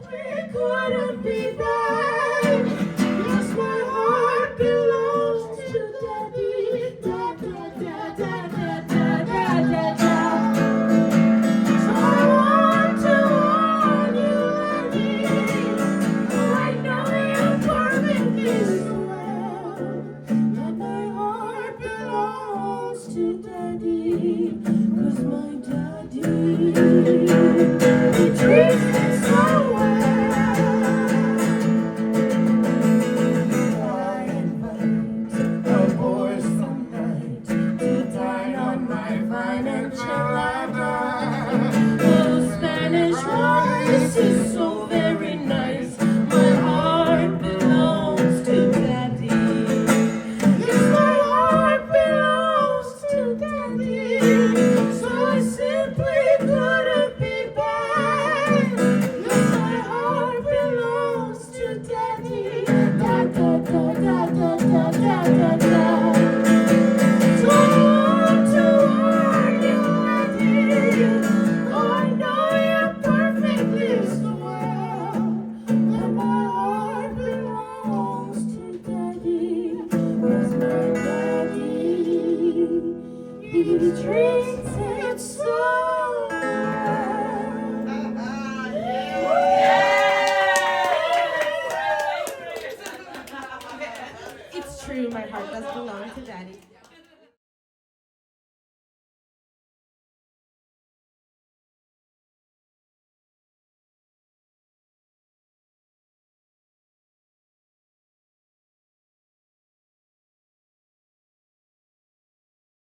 We couldn't be there. Yes, my heart belongs to Daddy. Da da da da da da da da da. So I want to warn you, Daddy. I know you perfectly well. And my heart belongs to Daddy. 'Cause my daddy, he treats me so well. I invite the boys some night to dine on my fine enchilada. Oh, Spanish rice is so very nice. My heart belongs to Daddy. Yes, my heart belongs to Daddy. So I simply couldn't be bad. Yes, my heart belongs to Daddy. Da da da da da da da da da. So I want to warn you, Daddy. Oh, I know you perfectly so well. And my heart belongs to Daddy. 'Cause my daddy, he treats it so It's true, my heart does belong to Daddy.